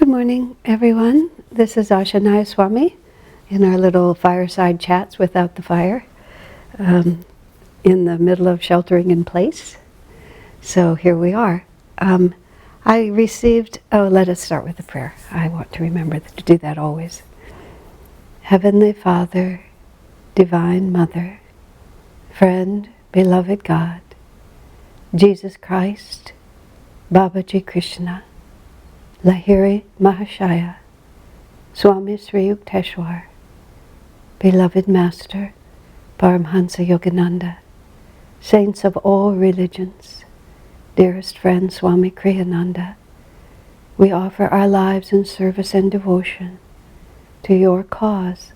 Good morning, everyone. This is Asha Nayaswami in our little fireside chats without the fire, in the middle of sheltering in place. So here we are. I received, let us start with a prayer. I want to remember to do that always. Heavenly Father, Divine Mother, Friend, Beloved God, Jesus Christ, Babaji Krishna, Lahiri Mahashaya, Swami Sri Yukteswar, Beloved Master, Paramhansa Yogananda, Saints of all religions, dearest friend Swami Kriyananda, we offer our lives in service and devotion to your cause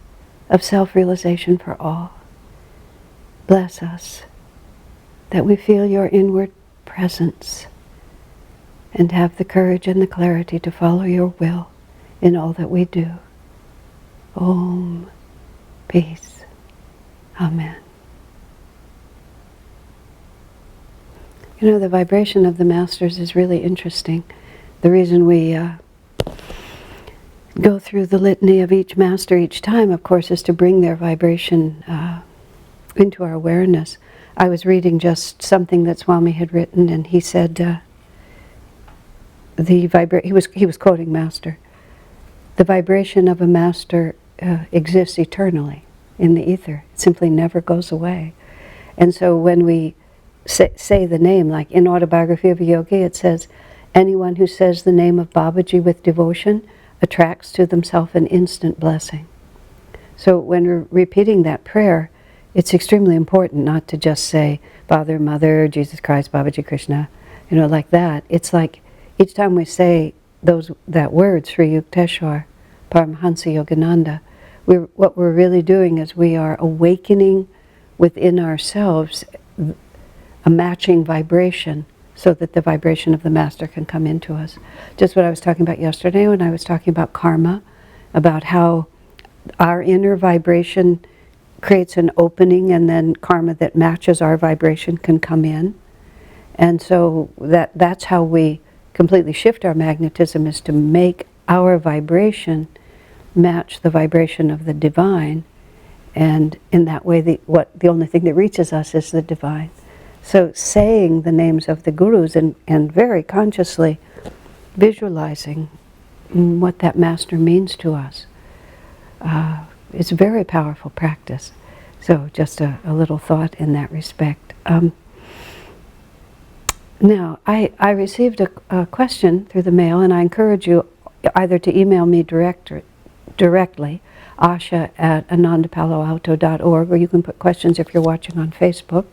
of self-realization for all. Bless us that we feel your inward presence and have the courage and the clarity to follow your will in all that we do. Om. Peace. Amen. You know, the vibration of the Masters is really interesting. The reason we go through the litany of each Master each time, of course, is to bring their vibration into our awareness. I was reading just something that Swami had written, and he said, he was quoting Master. The vibration of a Master exists eternally in the ether. It simply never goes away. And so when we say the name, like in Autobiography of a Yogi, it says, anyone who says the name of Babaji with devotion attracts to themselves an instant blessing. So when we're repeating that prayer, it's extremely important not to just say, Father, Mother, Jesus Christ, Babaji Krishna, like that. It's like each time we say that word, Sri Yukteswar, Paramhansa Yogananda, what we're really doing is we are awakening within ourselves a matching vibration so that the vibration of the Master can come into us. Just what I was talking about yesterday when I was talking about karma, about how our inner vibration creates an opening and then karma that matches our vibration can come in. And so that's how we completely shift our magnetism, is to make our vibration match the vibration of the divine, and in that way the only thing that reaches us is the divine. So saying the names of the gurus and very consciously visualizing what that Master means to us is a very powerful practice. So just a little thought in that respect. Now, I received a question through the mail, and I encourage you either to email me directly, asha@anandapaloalto.org, or you can put questions if you're watching on Facebook.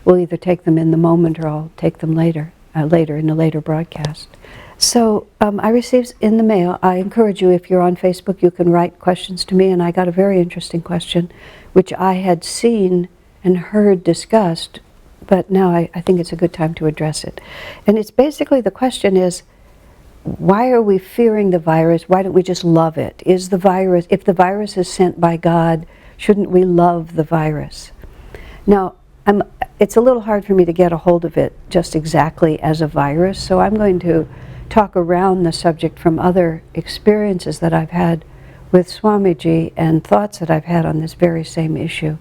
We'll either take them in the moment or I'll take them later in a later broadcast. So I received in the mail, I encourage you, if you're on Facebook, you can write questions to me, and I got a very interesting question, which I had seen and heard discussed, but now I think it's a good time to address it. And it's basically, the question is, why are we fearing the virus? Why don't we just love it? If the virus is sent by God, shouldn't we love the virus? Now, it's a little hard for me to get a hold of it just exactly as a virus, so I'm going to talk around the subject from other experiences that I've had with Swamiji and thoughts that I've had on this very same issue.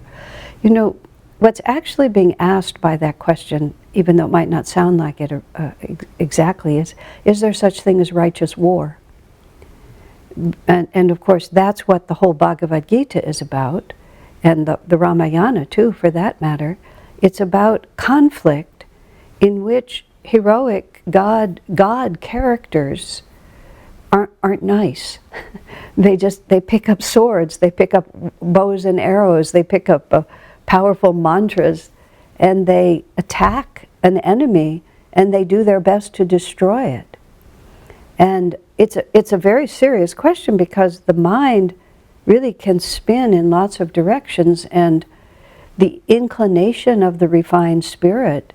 What's actually being asked by that question, even though it might not sound like it exactly, is there such thing as righteous war? And of course, that's what the whole Bhagavad Gita is about, and the Ramayana too, for that matter. It's about conflict in which heroic God characters aren't nice. They pick up swords, they pick up bows and arrows, they pick up powerful mantras, and they attack an enemy, and they do their best to destroy it. And it's a very serious question, because the mind really can spin in lots of directions, and the inclination of the refined spirit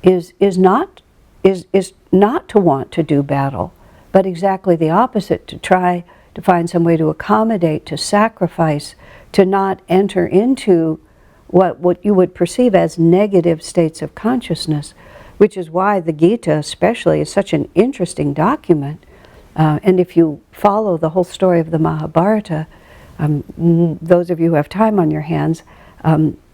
is not to want to do battle, but exactly the opposite, to try to find some way to accommodate, to sacrifice, to not enter into what you would perceive as negative states of consciousness, which is why the Gita especially is such an interesting document, And if you follow the whole story of the Mahabharata, those of you who have time on your hands,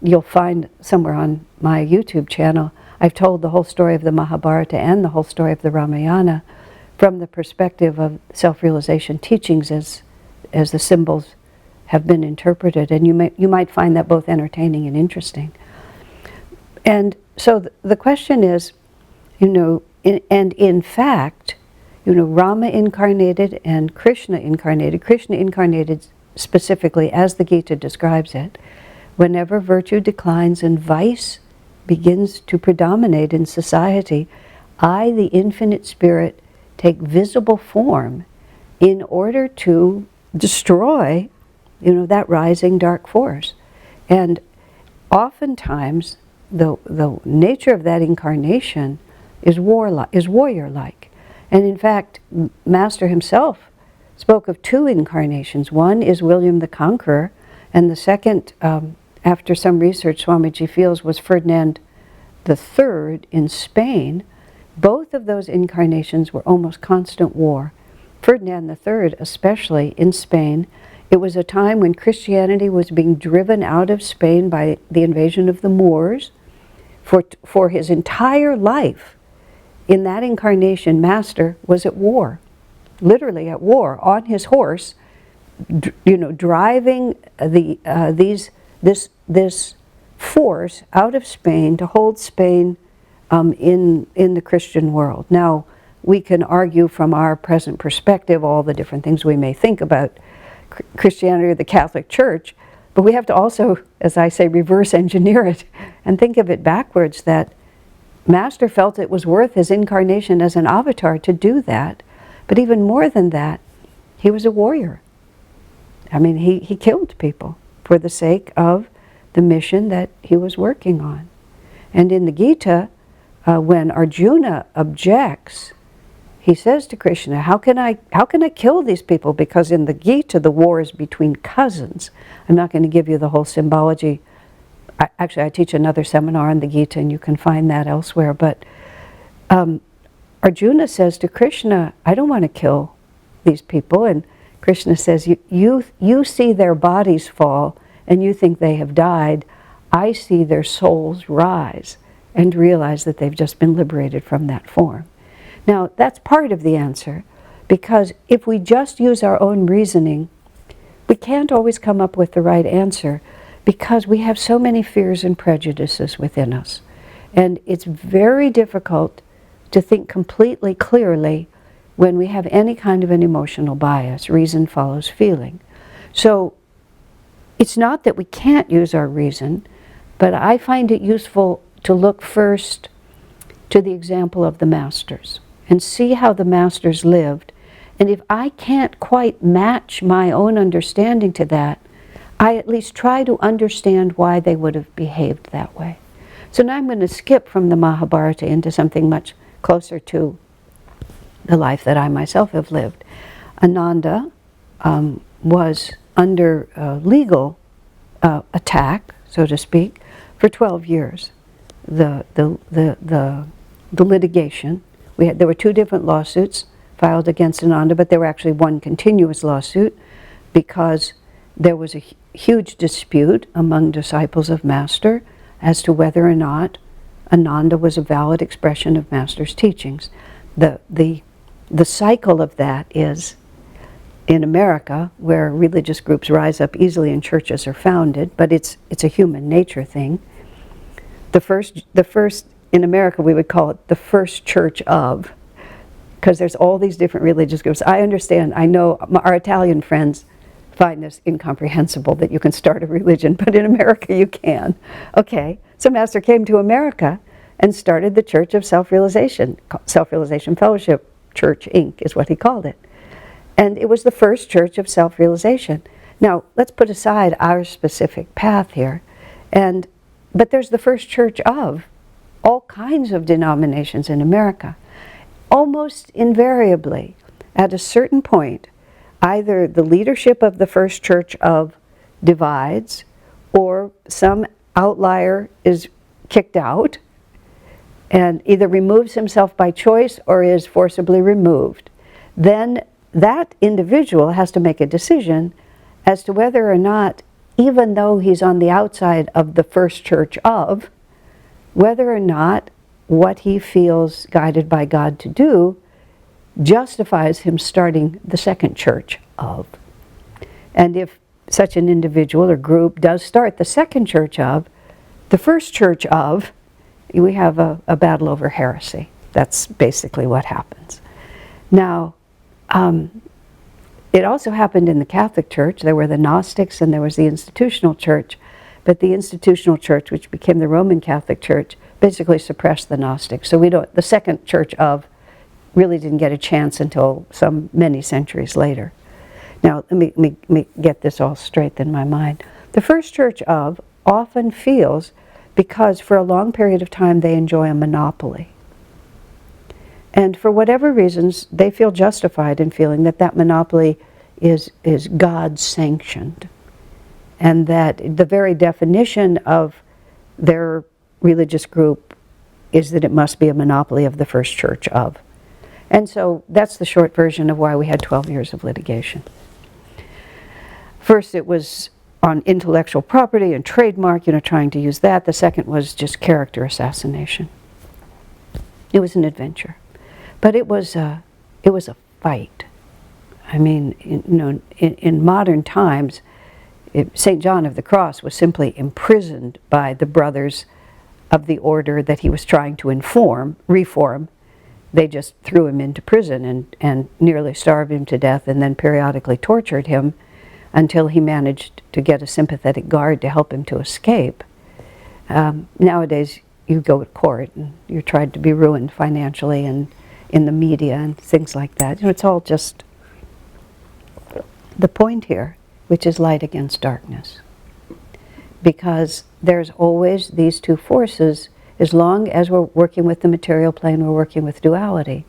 you'll find somewhere on my YouTube channel, I've told the whole story of the Mahabharata and the whole story of the Ramayana from the perspective of self-realization teachings as the symbols have been interpreted. And you might find that both entertaining and interesting. And so the question is, in fact, Rama incarnated and Krishna incarnated. Krishna incarnated specifically, as the Gita describes it, whenever virtue declines and vice begins to predominate in society, I, the infinite spirit, take visible form in order to destroy, that rising dark force. And oftentimes, the nature of that incarnation is warrior-like. And in fact, Master himself spoke of two incarnations. One is William the Conqueror, and the second, after some research Swamiji feels, was Ferdinand III in Spain. Both of those incarnations were almost constant war. Ferdinand III, especially in Spain, it was a time when Christianity was being driven out of Spain by the invasion of the Moors. For his entire life, in that incarnation, Master was at war, literally at war, on his horse, driving this force out of Spain to hold Spain in the Christian world. Now, we can argue from our present perspective all the different things we may think about Christianity or the Catholic Church, but we have to also, as I say, reverse engineer it and think of it backwards, that Master felt it was worth his incarnation as an avatar to do that. But even more than that, he was a warrior. I mean, he killed people for the sake of the mission that he was working on. And in the Gita, when Arjuna objects, he says to Krishna, how can I kill these people? Because in the Gita, the war is between cousins. I'm not going to give you the whole symbology. Actually, I teach another seminar on the Gita, and you can find that elsewhere. But Arjuna says to Krishna, I don't want to kill these people. And Krishna says, you see their bodies fall, and you think they have died. I see their souls rise and realize that they've just been liberated from that form. Now, that's part of the answer, because if we just use our own reasoning, we can't always come up with the right answer, because we have so many fears and prejudices within us. And it's very difficult to think completely clearly when we have any kind of an emotional bias. Reason follows feeling. So it's not that we can't use our reason, but I find it useful to look first to the example of the masters and see how the masters lived. And if I can't quite match my own understanding to that, I at least try to understand why they would have behaved that way. So now I'm going to skip from the Mahabharata into something much closer to the life that I myself have lived. Ananda was under legal attack, so to speak, for 12 years. The litigation, there were two different lawsuits filed against Ananda, but there were actually one continuous lawsuit, because there was a huge dispute among disciples of Master as to whether or not Ananda was a valid expression of Master's teachings. The cycle of that is, in America, where religious groups rise up easily and churches are founded, but it's a human nature thing. The first in America, we would call it the first church of, because there's all these different religious groups. I understand, I know our Italian friends find this incomprehensible that you can start a religion, but in America you can. Okay, so Master came to America and started the Church of Self-Realization. Self-Realization Fellowship Church, Inc. is what he called it. And it was the first church of self-realization. Now, let's put aside our specific path here. But there's the first church of all kinds of denominations in America. Almost invariably, at a certain point, either the leadership of the first church of divides, or some outlier is kicked out and either removes himself by choice or is forcibly removed. then that individual has to make a decision as to whether or not, even though he's on the outside of the first church of, whether or not what he feels guided by God to do justifies him starting the second church of. And if such an individual or group does start the second church of, the first church of, we have a battle over heresy. That's basically what happens. Now, it also happened in the Catholic Church. There were the Gnostics and there was the institutional church. But the institutional church, which became the Roman Catholic Church, basically suppressed the Gnostics. So the second church of really didn't get a chance until many centuries later. Now, let me get this all straight in my mind. The first church of often feels, because for a long period of time they enjoy a monopoly. And for whatever reasons, they feel justified in feeling that that monopoly is God-sanctioned. And that the very definition of their religious group is that it must be a monopoly of the first church of. And so that's the short version of why we had 12 years of litigation. First it was on intellectual property and trademark, trying to use that. The second was just character assassination. It was an adventure. But it was a fight. I mean, in modern times, St. John of the Cross was simply imprisoned by the brothers of the order that he was trying to reform. They just threw him into prison and nearly starved him to death, and then periodically tortured him until he managed to get a sympathetic guard to help him to escape. Nowadays, you go to court and you're tried to be ruined financially and in the media and things like that. It's all just the point here, which is light against darkness. Because there's always these two forces. As long as we're working with the material plane, we're working with duality.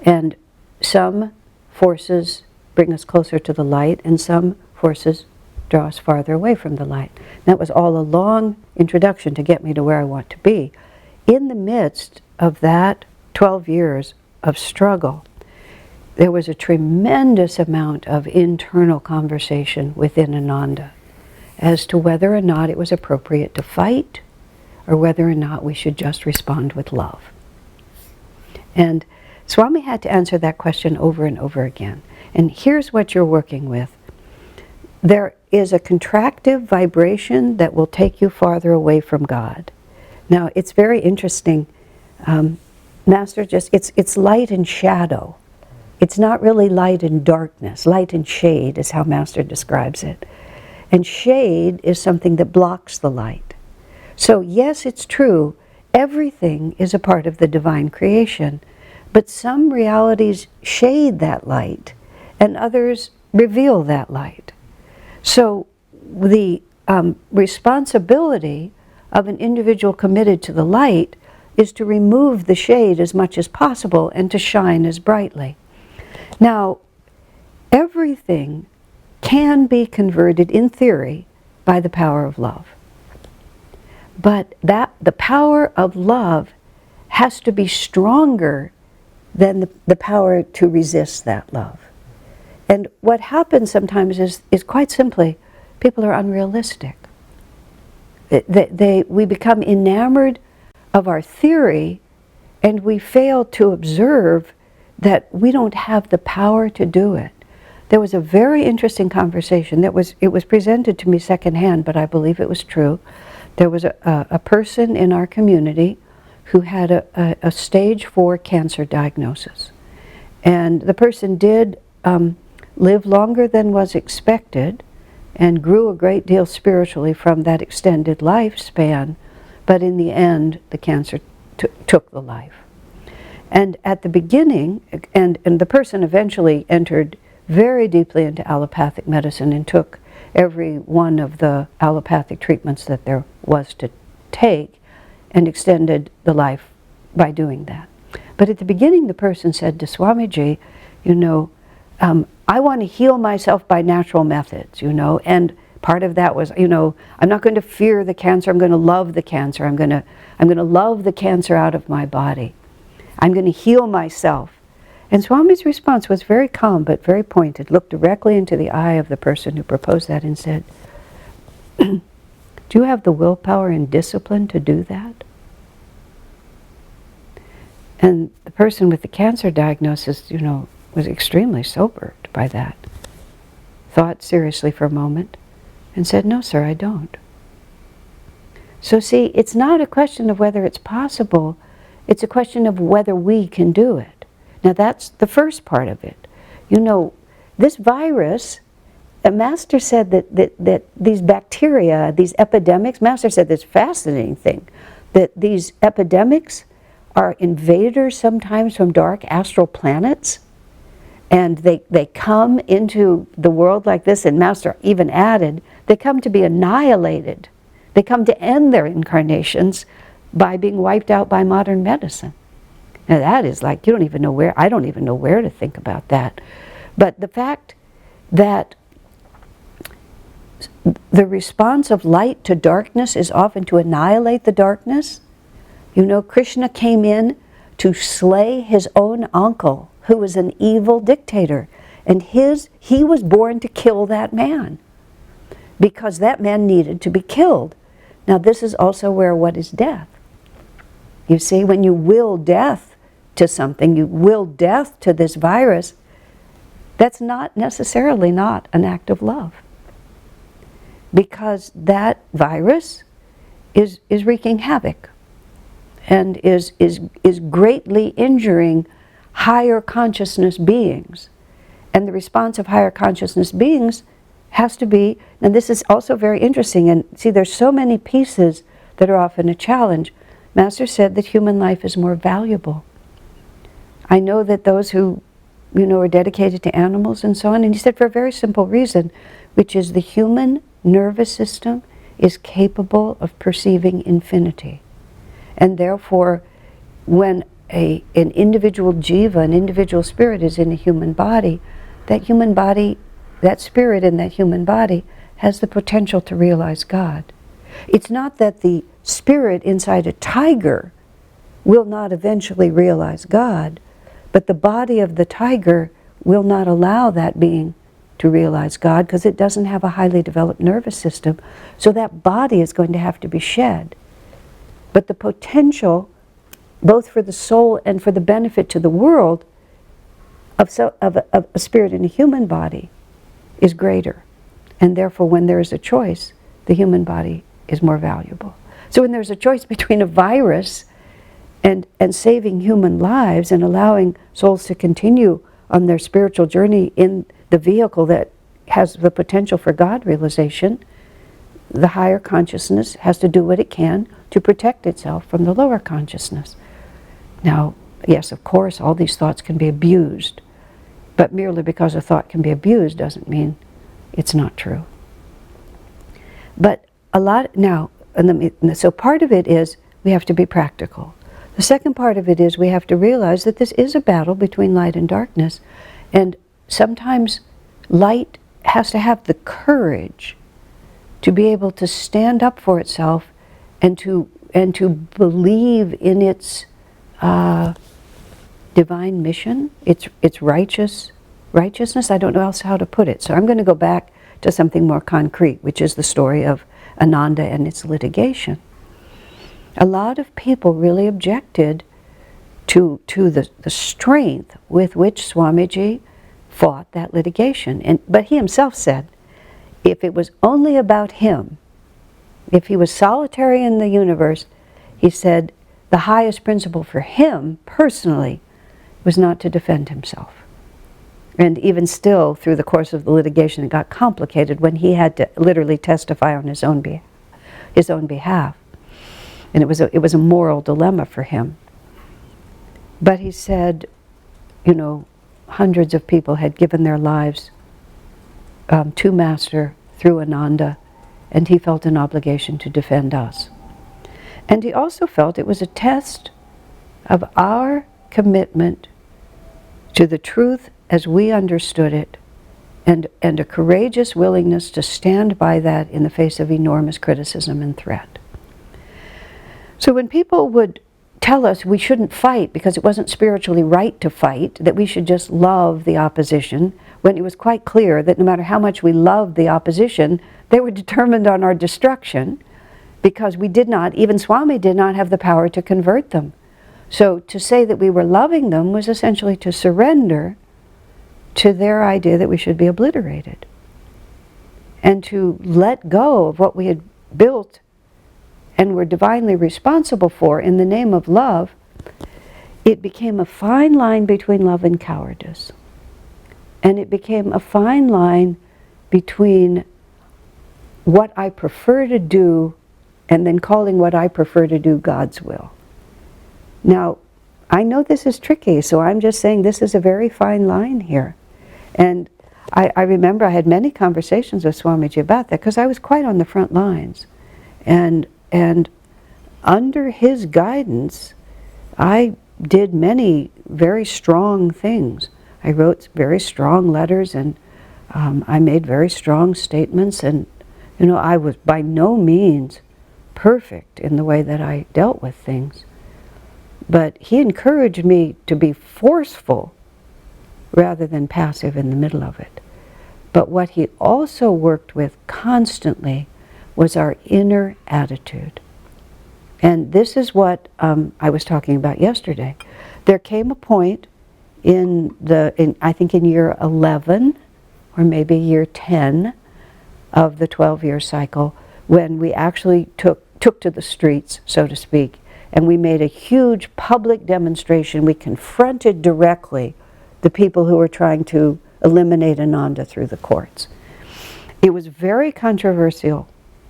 And some forces bring us closer to the light, and some forces draw us farther away from the light. That was all a long introduction to get me to where I want to be. In the midst of that 12 years of struggle, there was a tremendous amount of internal conversation within Ananda as to whether or not it was appropriate to fight or whether or not we should just respond with love. And Swami had to answer that question over and over again. And here's what you're working with. There is a contractive vibration that will take you farther away from God. Now, it's very interesting. Master it's light and shadow. It's not really light and darkness. Light and shade is how Master describes it. And shade is something that blocks the light. So yes, it's true, everything is a part of the divine creation, but some realities shade that light and others reveal that light. So the responsibility of an individual committed to the light is to remove the shade as much as possible and to shine as brightly. Now, everything can be converted in theory by the power of love. But the power of love has to be stronger than the power to resist that love. And what happens sometimes is quite simply, people are unrealistic. We become enamored of our theory, and we fail to observe that we don't have the power to do it. There was a very interesting conversation it was presented to me secondhand, but I believe it was true. There was a person in our community who had a stage 4 cancer diagnosis. And the person did live longer than was expected and grew a great deal spiritually from that extended lifespan, but in the end, the cancer took the life. And at the beginning, and the person eventually entered very deeply into allopathic medicine and took every one of the allopathic treatments that there was to take and extended the life by doing that. But at the beginning, the person said to Swamiji, I want to heal myself by natural methods, and part of that was, I'm not going to fear the cancer, I'm going to love the cancer, I'm going to love the cancer out of my body. I'm going to heal myself. And Swami's response was very calm but very pointed, looked directly into the eye of the person who proposed that and said, do you have the willpower and discipline to do that? And the person with the cancer diagnosis, was extremely sobered by that. Thought seriously for a moment and said, no, sir, I don't. So see, it's not a question of whether it's possible, it's a question of whether we can do it. Now that's the first part of it. This virus, a master said that these bacteria, these epidemics, master said this fascinating thing, that these epidemics are invaders sometimes from dark astral planets, and they come into the world like this, and master even added, they come to be annihilated. They come to end their incarnations by being wiped out by modern medicine. Now that is like, I don't even know where to think about that. But the fact that the response of light to darkness is often to annihilate the darkness. Krishna came in to slay his own uncle, who was an evil dictator. And he was born to kill that man, because that man needed to be killed. Now this is also where what is death? You see, when you will death to something, you will death to this virus, that's not necessarily not an act of love. Because that virus is wreaking havoc and is greatly injuring higher consciousness beings. And the response of higher consciousness beings has to be, and this is also very interesting, and see, there's so many pieces that are often a challenge. Master said that human life is more valuable. I know that those who, are dedicated to animals and so on, and he said for a very simple reason, which is the human nervous system is capable of perceiving infinity. And therefore, when an individual jiva, an individual spirit is in a human body, that spirit in that human body has the potential to realize God. It's not that the spirit inside a tiger will not eventually realize God, but the body of the tiger will not allow that being to realize God, because it doesn't have a highly developed nervous system. So that body is going to have to be shed. But the potential, both for the soul and for the benefit to the world, of a spirit in a human body is greater. And therefore, when there is a choice, the human body is more valuable. So when there's a choice between a virus and saving human lives and allowing souls to continue on their spiritual journey in the vehicle that has the potential for God realization, the higher consciousness has to do what it can to protect itself from the lower consciousness. Now, yes, of course, all these thoughts can be abused, but merely because a thought can be abused doesn't mean it's not true. But so part of it is we have to be practical. The second part of it is we have to realize that this is a battle between light and darkness, and sometimes light has to have the courage to be able to stand up for itself and to believe in its divine mission, its righteousness. I don't know else how to put it. So I'm going to go back to something more concrete, which is the story of Ananda and its litigation. A lot of people really objected to the strength with which Swamiji fought that litigation. But he himself said, if it was only about him, if he was solitary in the universe, he said the highest principle for him personally was not to defend himself. And even still, through the course of the litigation, it got complicated when he had to literally testify on his own behalf. And it was a moral dilemma for him. But he said, hundreds of people had given their lives to Master through Ananda, and he felt an obligation to defend us. And he also felt it was a test of our commitment to the truth as we understood it, and a courageous willingness to stand by that in the face of enormous criticism and threat. So when people would tell us we shouldn't fight because it wasn't spiritually right to fight, that we should just love the opposition, when it was quite clear that no matter how much we loved the opposition, they were determined on our destruction, because we did not, even Swami did not have the power to convert them. So to say that we were loving them was essentially to surrender to their idea that we should be obliterated, and to let go of what we had built and were divinely responsible for in the name of love. It became a fine line between love and cowardice. And it became a fine line between what I prefer to do and then calling what I prefer to do God's will. Now, I know this is tricky, so I'm just saying this is a very fine line here. And I remember I had many conversations with Swamiji about that, because I was quite on the front lines. And under his guidance, I did many very strong things. I wrote very strong letters, and I made very strong statements, and I was by no means perfect in the way that I dealt with things. But he encouraged me to be forceful rather than passive in the middle of it. But what he also worked with constantly was our inner attitude. And this is what I was talking about yesterday. There came a point I think in year 11, or maybe year 10 of the 12-year cycle, when we actually took to the streets, so to speak, and we made a huge public demonstration. We confronted directly the people who were trying to eliminate Ananda through the courts. It was very controversial,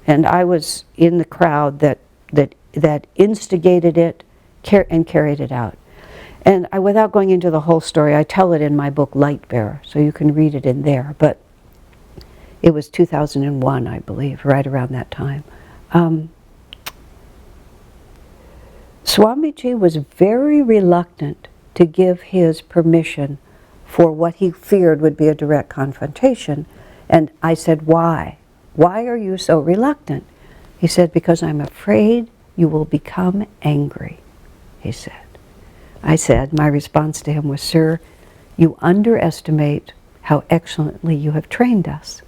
and I was in the crowd that instigated it and carried it out. And without going into the whole story, I tell it in my book Light Bearer, so you can read it in there. But it was 2001, I believe, right around that time. Swamiji was very reluctant to give his permission for what he feared would be a direct confrontation. And I said, why? Why are you so reluctant? He said, because I'm afraid you will become angry, he said. I said, my response to him was, sir, you underestimate how excellently you have trained us.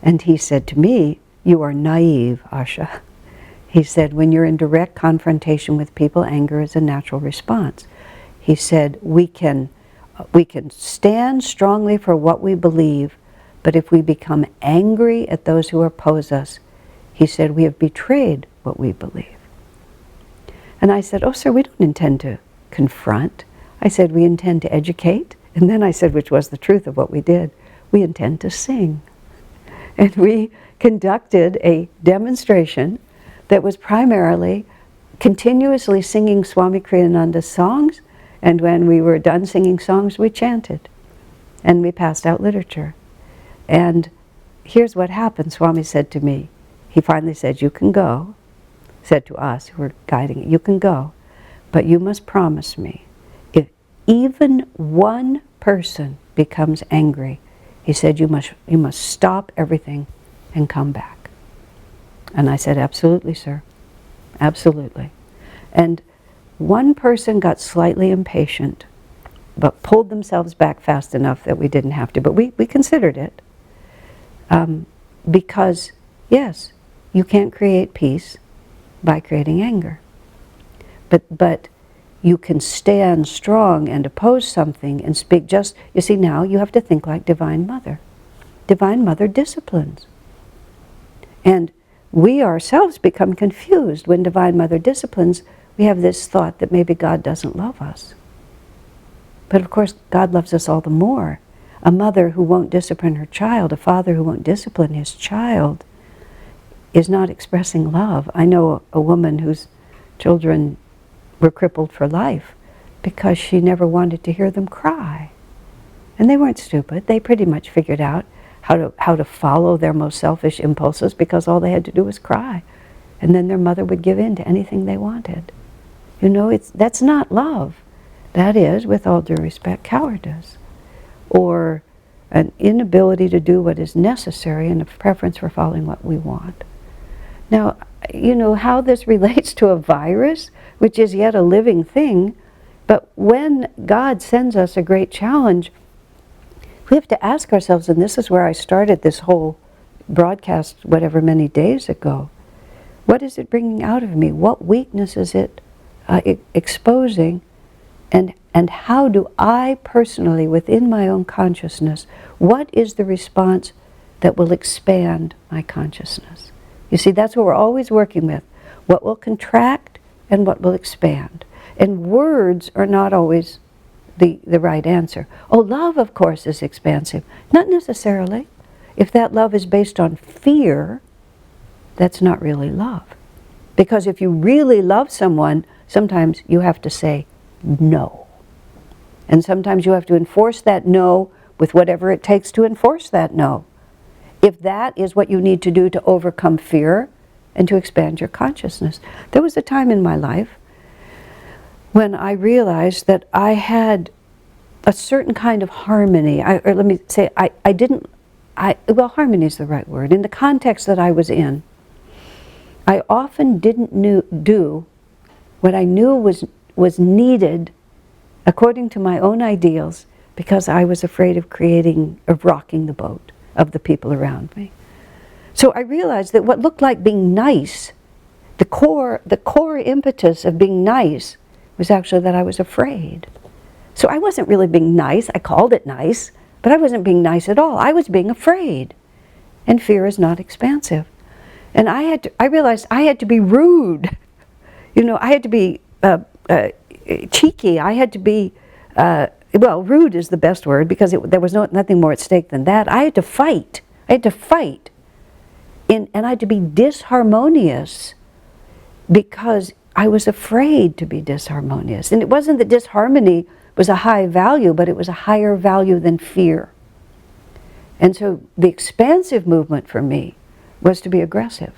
And he said to me, you are naive, Asha. He said, when you're in direct confrontation with people, anger is a natural response. He said, we can stand strongly for what we believe, but if we become angry at those who oppose us, he said, we have betrayed what we believe. And I said, oh, sir, we don't intend to confront. I said, we intend to educate. And then I said, which was the truth of what we did, we intend to sing. And we conducted a demonstration that was primarily continuously singing Swami Kriyananda's songs, and when we were done singing songs, we chanted. And we passed out literature. And here's what happened. Swami said to me, he finally said, you can go, said to us who were guiding it, you can go, but you must promise me, if even one person becomes angry, he said, you must stop everything and come back. And I said, absolutely, sir, absolutely. And one person got slightly impatient, but pulled themselves back fast enough that we didn't have to. But we considered it. Because, yes, you can't create peace by creating anger. But you can stand strong and oppose something and speak just, you see, now you have to think like Divine Mother. Divine Mother disciplines. And we ourselves become confused when Divine Mother disciplines. We have this thought that maybe God doesn't love us. But of course, God loves us all the more. A mother who won't discipline her child, a father who won't discipline his child, is not expressing love. I know a woman whose children were crippled for life because she never wanted to hear them cry. And they weren't stupid. They pretty much figured out how to follow their most selfish impulses, because all they had to do was cry. And then their mother would give in to anything they wanted. You know, that's not love. That is, with all due respect, cowardice. Or an inability to do what is necessary and a preference for following what we want. Now, how this relates to a virus, which is yet a living thing. But when God sends us a great challenge, we have to ask ourselves, and this is where I started this whole broadcast whatever many days ago, what is it bringing out of me? What weakness is it exposing? And how do I personally, within my own consciousness, what is the response that will expand my consciousness? You see, that's what we're always working with. What will contract and what will expand. And words are not always the right answer. Oh, love, of course, is expansive. Not necessarily. If that love is based on fear, that's not really love. Because if you really love someone, sometimes you have to say no. And sometimes you have to enforce that no with whatever it takes to enforce that no. If that is what you need to do to overcome fear and to expand your consciousness. There was a time in my life when I realized that I had a certain kind of harmony. Harmony is the right word. In the context that I was in, I often didn't do what I knew was needed according to my own ideals, because I was afraid of rocking the boat of the people around me. So I realized that what looked like being nice, the core impetus of being nice, was actually that I was afraid. So I wasn't really being nice. I called it nice, but I wasn't being nice at all. I was being afraid. And fear is not expansive. And I realized I had to be rude. I had to be cheeky. I had to be, rude is the best word, because there was nothing more at stake than that. I had to fight. And I had to be disharmonious because I was afraid to be disharmonious. And it wasn't that disharmony was a high value, but it was a higher value than fear. And so the expansive movement for me was to be aggressive.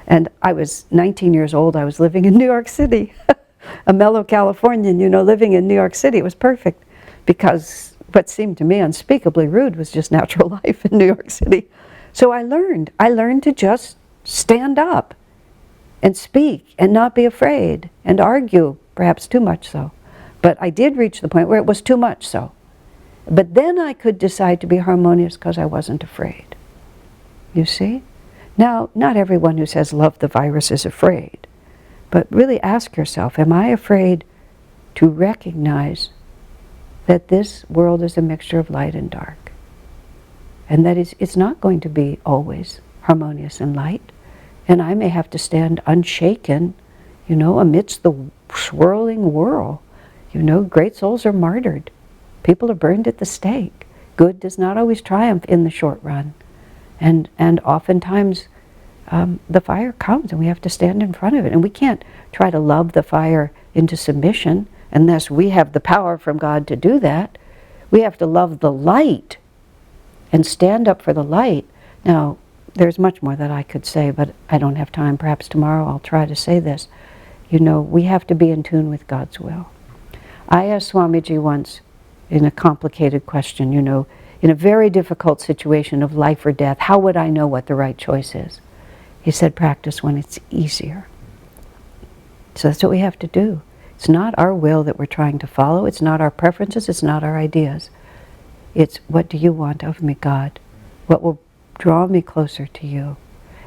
And I was 19 years old. I was living in New York City. A mellow Californian, living in New York City. It was perfect, because what seemed to me unspeakably rude was just natural life in New York City. So I learned to just stand up and speak and not be afraid and argue, perhaps too much so. But I did reach the point where it was too much so. But then I could decide to be harmonious because I wasn't afraid. You see? Now, not everyone who says love the virus is afraid. But really ask yourself, am I afraid to recognize that this world is a mixture of light and dark? And that it's not going to be always harmonious and light. And I may have to stand unshaken, amidst the swirling whirl. Great souls are martyred. People are burned at the stake. Good does not always triumph in the short run. And oftentimes the fire comes and we have to stand in front of it. And we can't try to love the fire into submission unless we have the power from God to do that. We have to love the light and stand up for the light. Now, there's much more that I could say, but I don't have time. Perhaps tomorrow I'll try to say this. We have to be in tune with God's will. I asked Swamiji once, in a complicated question, in a very difficult situation of life or death, how would I know what the right choice is? He said, practice when it's easier. So that's what we have to do. It's not our will that we're trying to follow. It's not our preferences. It's not our ideas. It's, what do you want of me, God? What will draw me closer to you?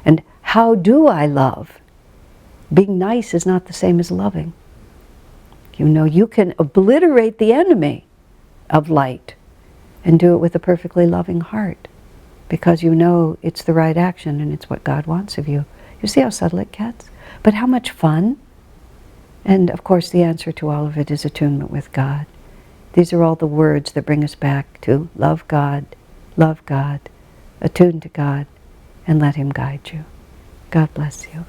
And how do I love? Being nice is not the same as loving. You can obliterate the enemy of light and do it with a perfectly loving heart, because it's the right action and it's what God wants of you. You see how subtle it gets? But how much fun? And of course the answer to all of it is attunement with God. These are all the words that bring us back to love God, attune to God, and let Him guide you. God bless you.